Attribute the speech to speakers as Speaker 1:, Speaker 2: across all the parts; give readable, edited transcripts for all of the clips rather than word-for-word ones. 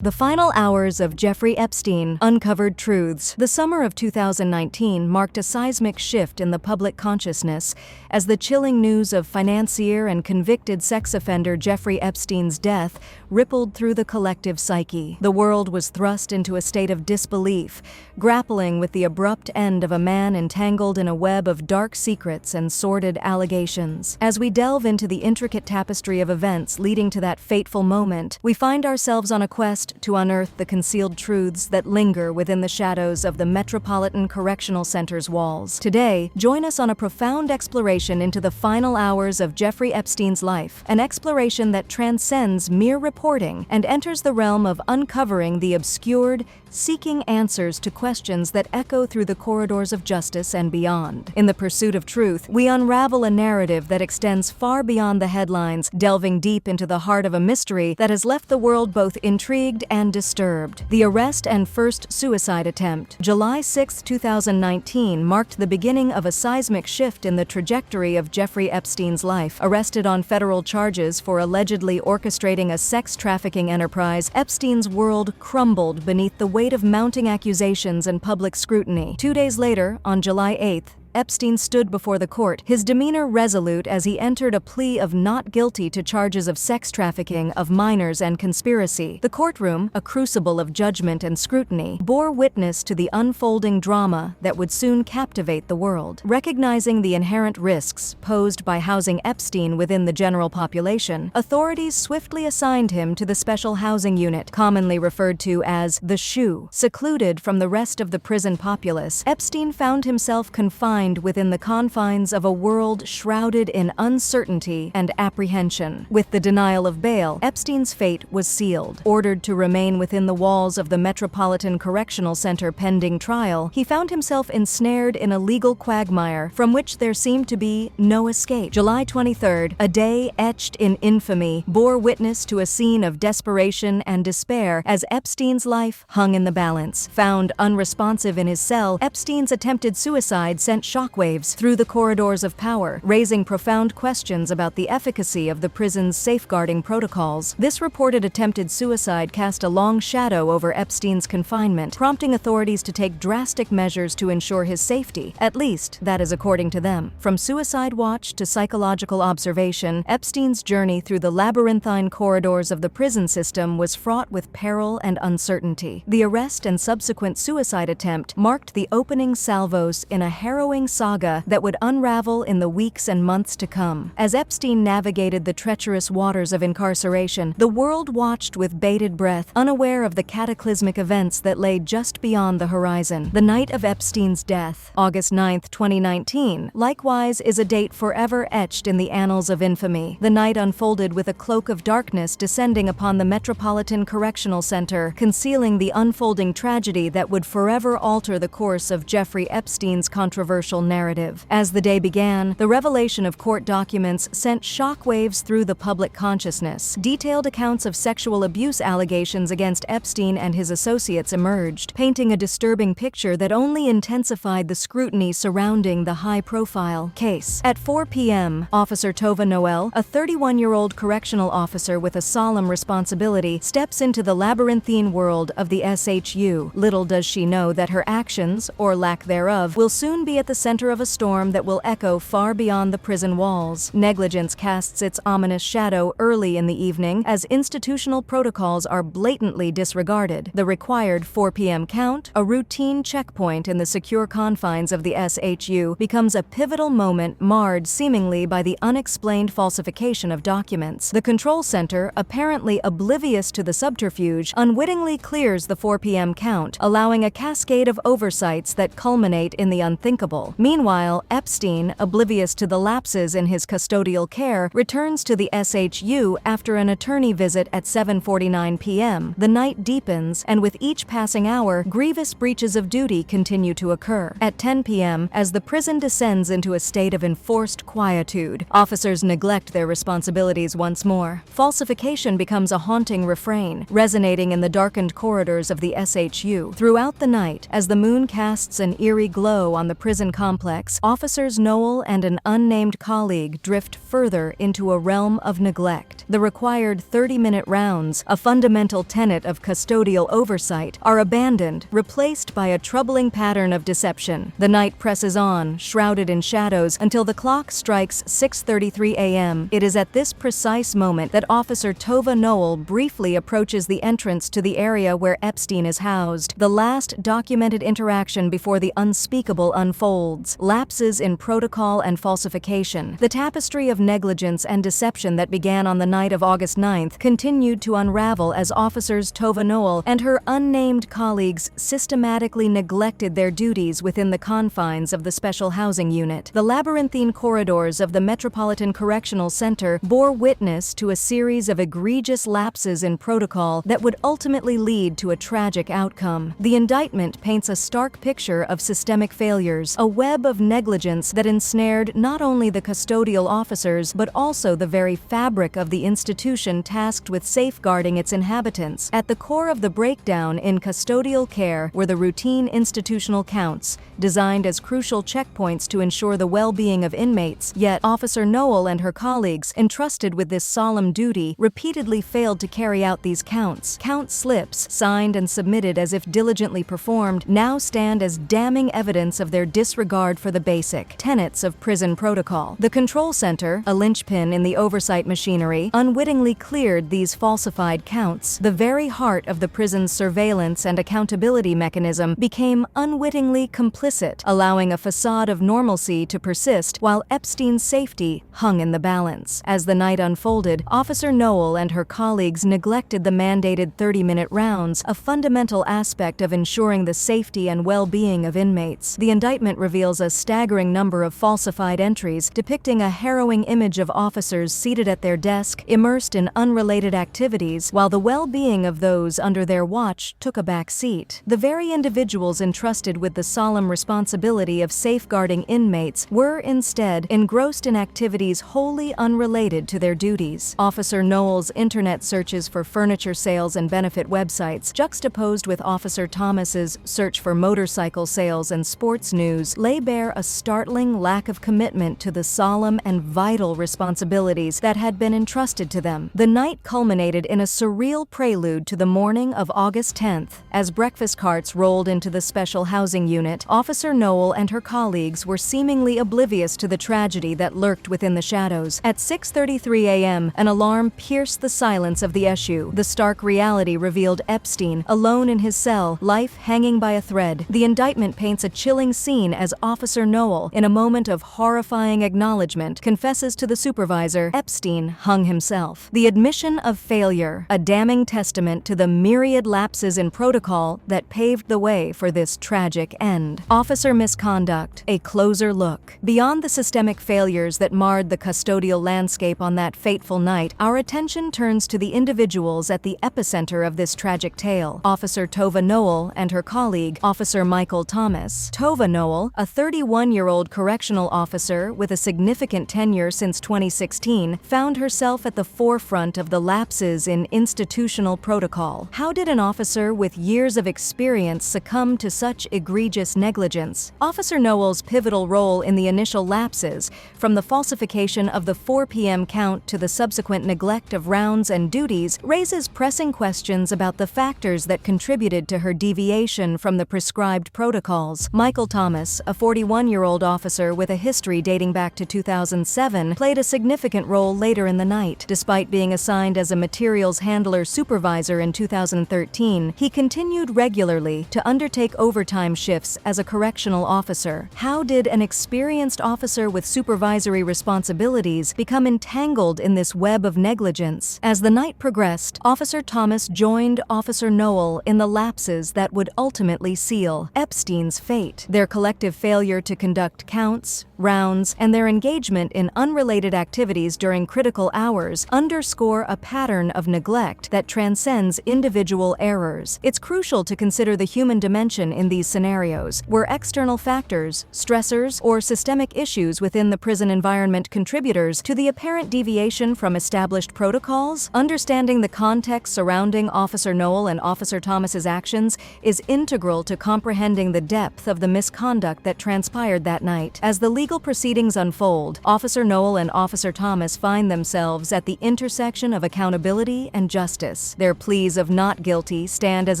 Speaker 1: The Final Hours of Jeffrey Epstein, Uncovered Truths. The summer of 2019 marked a seismic shift in the public consciousness as the chilling news of financier and convicted sex offender Jeffrey Epstein's death rippled through the collective psyche. The world was thrust into a state of disbelief, grappling with the abrupt end of a man entangled in a web of dark secrets and sordid allegations. As we delve into the intricate tapestry of events leading to that fateful moment, we find ourselves on a quest to unearth the concealed truths that linger within the shadows of the Metropolitan Correctional Center's walls. Today, join us on a profound exploration into the final hours of Jeffrey Epstein's life, an exploration that transcends mere reporting and enters the realm of uncovering the obscured, seeking answers to questions that echo through the corridors of justice and beyond. In the pursuit of truth, we unravel a narrative that extends far beyond the headlines, delving deep into the heart of a mystery that has left the world both intrigued and disturbed. The arrest and first suicide attempt. July 6, 2019 marked the beginning of a seismic shift in the trajectory of Jeffrey Epstein's life. Arrested on federal charges for allegedly orchestrating a sex trafficking enterprise, Epstein's world crumbled beneath the weight of mounting accusations and public scrutiny. 2 days later, on July 8th, Epstein stood before the court, his demeanor resolute as he entered a plea of not guilty to charges of sex trafficking of minors and conspiracy. The courtroom, a crucible of judgment and scrutiny, bore witness to the unfolding drama that would soon captivate the world. Recognizing the inherent risks posed by housing Epstein within the general population, authorities swiftly assigned him to the Special Housing Unit, commonly referred to as the SHU. Secluded from the rest of the prison populace, Epstein found himself confined within the confines of a world shrouded in uncertainty and apprehension. With the denial of bail, Epstein's fate was sealed. Ordered to remain within the walls of the Metropolitan Correctional Center pending trial, he found himself ensnared in a legal quagmire from which there seemed to be no escape. July 23rd, a day etched in infamy, bore witness to a scene of desperation and despair as Epstein's life hung in the balance. Found unresponsive in his cell, Epstein's attempted suicide sent shockwaves through the corridors of power, raising profound questions about the efficacy of the prison's safeguarding protocols. This reported attempted suicide cast a long shadow over Epstein's confinement, prompting authorities to take drastic measures to ensure his safety. At least, that is according to them. From suicide watch to psychological observation, Epstein's journey through the labyrinthine corridors of the prison system was fraught with peril and uncertainty. The arrest and subsequent suicide attempt marked the opening salvos in a harrowing saga that would unravel in the weeks and months to come. As Epstein navigated the treacherous waters of incarceration, the world watched with bated breath, unaware of the cataclysmic events that lay just beyond the horizon. The night of Epstein's death, August 9, 2019, likewise is a date forever etched in the annals of infamy. The night unfolded with a cloak of darkness descending upon the Metropolitan Correctional Center, concealing the unfolding tragedy that would forever alter the course of Jeffrey Epstein's controversial narrative. As the day began, the revelation of court documents sent shockwaves through the public consciousness. Detailed accounts of sexual abuse allegations against Epstein and his associates emerged, painting a disturbing picture that only intensified the scrutiny surrounding the high-profile case. At 4 p.m., Officer Tova Noel, a 31-year-old correctional officer with a solemn responsibility, steps into the labyrinthine world of the SHU. Little does she know that her actions, or lack thereof, will soon be at the center of a storm that will echo far beyond the prison walls. Negligence casts its ominous shadow early in the evening as institutional protocols are blatantly disregarded. The required 4 p.m. count, a routine checkpoint in the secure confines of the SHU, becomes a pivotal moment marred seemingly by the unexplained falsification of documents. The control center, apparently oblivious to the subterfuge, unwittingly clears the 4 p.m. count, allowing a cascade of oversights that culminate in the unthinkable. Meanwhile, Epstein, oblivious to the lapses in his custodial care, returns to the SHU after an attorney visit at 7:49 p.m. The night deepens, and with each passing hour, grievous breaches of duty continue to occur. At 10 p.m., as the prison descends into a state of enforced quietude, officers neglect their responsibilities once more. Falsification becomes a haunting refrain, resonating in the darkened corridors of the SHU. Throughout the night, as the moon casts an eerie glow on the prison complex, Officers Noel and an unnamed colleague drift further into a realm of neglect. The required 30-minute rounds, a fundamental tenet of custodial oversight, are abandoned, replaced by a troubling pattern of deception. The night presses on, shrouded in shadows, until the clock strikes 6:33 a.m. It is at this precise moment that Officer Tova Noel briefly approaches the entrance to the area where Epstein is housed, the last documented interaction before the unspeakable unfolds. Lapses in protocol and falsification. The tapestry of negligence and deception that began on the night of August 9th continued to unravel as Officers Tova Noel and her unnamed colleagues systematically neglected their duties within the confines of the Special Housing Unit. The labyrinthine corridors of the Metropolitan Correctional Center bore witness to a series of egregious lapses in protocol that would ultimately lead to a tragic outcome. The indictment paints a stark picture of systemic failures, a web of negligence that ensnared not only the custodial officers but also the very fabric of the institution tasked with safeguarding its inhabitants. At the core of the breakdown in custodial care were the routine institutional counts, designed as crucial checkpoints to ensure the well-being of inmates. Yet, Officer Noel and her colleagues, entrusted with this solemn duty, repeatedly failed to carry out these counts. Count slips, signed and submitted as if diligently performed, now stand as damning evidence of their disregard for the basic tenets of prison protocol. The control center, a linchpin in the oversight machinery, unwittingly cleared these falsified counts. The very heart of the prison's surveillance and accountability mechanism became unwittingly complicit, allowing a facade of normalcy to persist while Epstein's safety hung in the balance. As the night unfolded, Officer Noel and her colleagues neglected the mandated 30-minute rounds, a fundamental aspect of ensuring the safety and well-being of inmates. The indictment reveals a staggering number of falsified entries depicting a harrowing image of officers seated at their desk, immersed in unrelated activities, while the well-being of those under their watch took a back seat. The very individuals entrusted with the solemn responsibility of safeguarding inmates were instead engrossed in activities wholly unrelated to their duties. Officer Noel's internet searches for furniture sales and benefit websites, juxtaposed with Officer Thomas's search for motorcycle sales and sports news, lay bare a startling lack of commitment to the solemn and vital responsibilities that had been entrusted to them. The night culminated in a surreal prelude to the morning of August 10th. As breakfast carts rolled into the Special Housing Unit, Officer Noel and her colleagues were seemingly oblivious to the tragedy that lurked within the shadows. At 6:33 a.m., an alarm pierced the silence of the issue. The stark reality revealed Epstein, alone in his cell, life hanging by a thread. The indictment paints a chilling scene as Officer Noel, in a moment of horrifying acknowledgement, confesses to the supervisor Epstein hung himself. The admission of failure, a damning testament to the myriad lapses in protocol that paved the way for this tragic end. Officer misconduct, a closer look. Beyond the systemic failures that marred the custodial landscape on that fateful night, our attention turns to the individuals at the epicenter of this tragic tale. Officer Tova Noel and her colleague, Officer Michael Thomas. Tova Noel, a 31-year-old correctional officer with a significant tenure since 2016, found herself at the forefront of the lapses in institutional protocol. How did an officer with years of experience succumb to such egregious negligence? Officer Noel's pivotal role in the initial lapses, from the falsification of the 4 p.m. count to the subsequent neglect of rounds and duties, raises pressing questions about the factors that contributed to her deviation from the prescribed protocols. Michael Thomas, a 41-year-old officer with a history dating back to 2007, played a significant role later in the night. Despite being assigned as a materials handler supervisor in 2013, he continued regularly to undertake overtime shifts as a correctional officer. How did an experienced officer with supervisory responsibilities become entangled in this web of negligence? As the night progressed, Officer Thomas joined Officer Noel in the lapses that would ultimately seal Epstein's fate. Their collective failure to conduct counts, rounds, and their engagement in unrelated activities during critical hours underscore a pattern of neglect that transcends individual errors. It's crucial to consider the human dimension in these scenarios. Were external factors, stressors, or systemic issues within the prison environment contributors to the apparent deviation from established protocols? Understanding the context surrounding Officer Noel and Officer Thomas's actions is integral to comprehending the depth of the misconduct that transpired that night. As the legal proceedings unfold, Officer Noel and Officer Thomas find themselves at the intersection of accountability and justice. Their pleas of not guilty stand as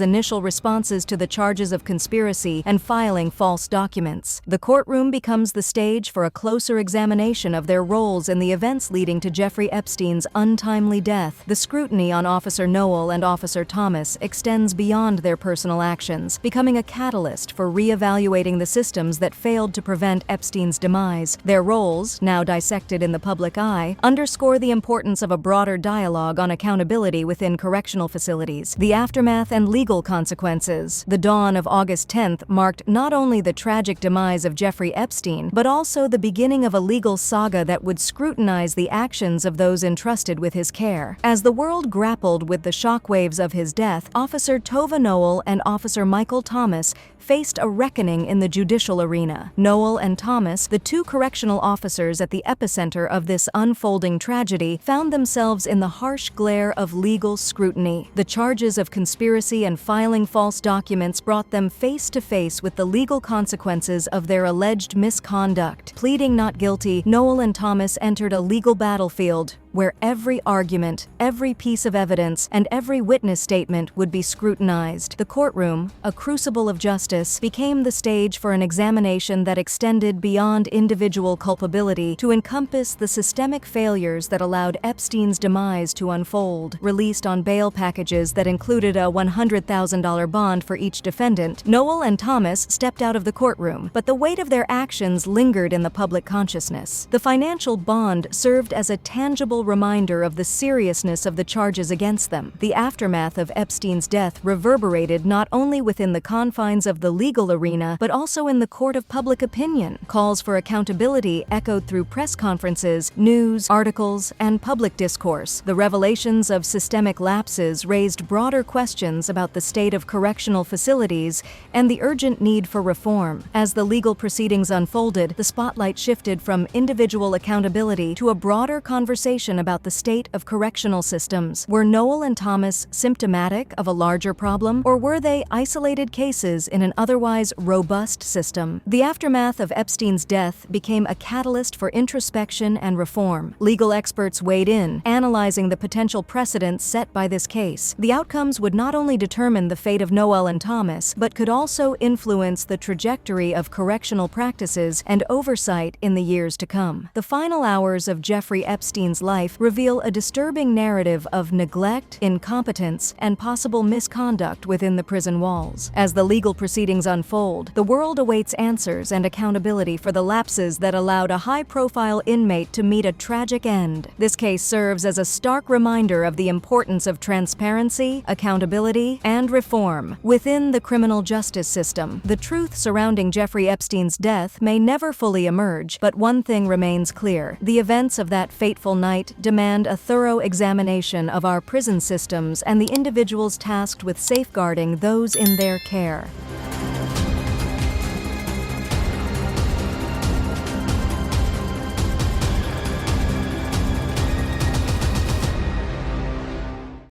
Speaker 1: initial responses to the charges of conspiracy and filing false documents. The courtroom becomes the stage for a closer examination of their roles in the events leading to Jeffrey Epstein's untimely death. The scrutiny on Officer Noel and Officer Thomas extends beyond their personal actions, becoming a catalyst for re-evaluating the systems that failed to prevent Epstein's demise. Their roles, now dissected in the public eye, underscore the importance of a broader dialogue on accountability within correctional facilities, the aftermath and legal consequences. The dawn of August 10th marked not only the tragic demise of Jeffrey Epstein, but also the beginning of a legal saga that would scrutinize the actions of those entrusted with his care. As the world grappled with the shockwaves of his death, Officer Tova Noel and Officer Michael Thomas faced a reckoning in the judicial arena. Noel and Thomas, the two correctional officers at the epicenter of this unfolding tragedy, found themselves in the harsh glare of legal scrutiny. The charges of conspiracy and filing false documents brought them face to face with the legal consequences of their alleged misconduct. Pleading not guilty, Noel and Thomas entered a legal battlefield where every argument, every piece of evidence, and every witness statement would be scrutinized. The courtroom, a crucible of justice, became the stage for an examination that extended beyond individual culpability to encompass the systemic failures that allowed Epstein's demise to unfold. Released on bail packages that included a $100,000 bond for each defendant, Noel and Thomas stepped out of the courtroom, but the weight of their actions lingered in the public consciousness. The financial bond served as a tangible reminder of the seriousness of the charges against them. The aftermath of Epstein's death reverberated not only within the confines of the legal arena, but also in the court of public opinion. Calls for accountability echoed through press conferences, news, articles, and public discourse. The revelations of systemic lapses raised broader questions about the state of correctional facilities and the urgent need for reform. As the legal proceedings unfolded, the spotlight shifted from individual accountability to a broader conversation about the state of correctional systems. Were Noel and Thomas symptomatic of a larger problem, or were they isolated cases in an otherwise robust system? The aftermath of Epstein's death became a catalyst for introspection and reform. Legal experts weighed in, analyzing the potential precedents set by this case. The outcomes would not only determine the fate of Noel and Thomas, but could also influence the trajectory of correctional practices and oversight in the years to come. The final hours of Jeffrey Epstein's life reveal a disturbing narrative of neglect, incompetence, and possible misconduct within the prison walls. As the legal proceedings unfold, the world awaits answers and accountability for the lapses that allowed a high-profile inmate to meet a tragic end. This case serves as a stark reminder of the importance of transparency, accountability, and reform within the criminal justice system. The truth surrounding Jeffrey Epstein's death may never fully emerge, but one thing remains clear: the events of that fateful night demand a thorough examination of our prison systems and the individuals tasked with safeguarding those in their care.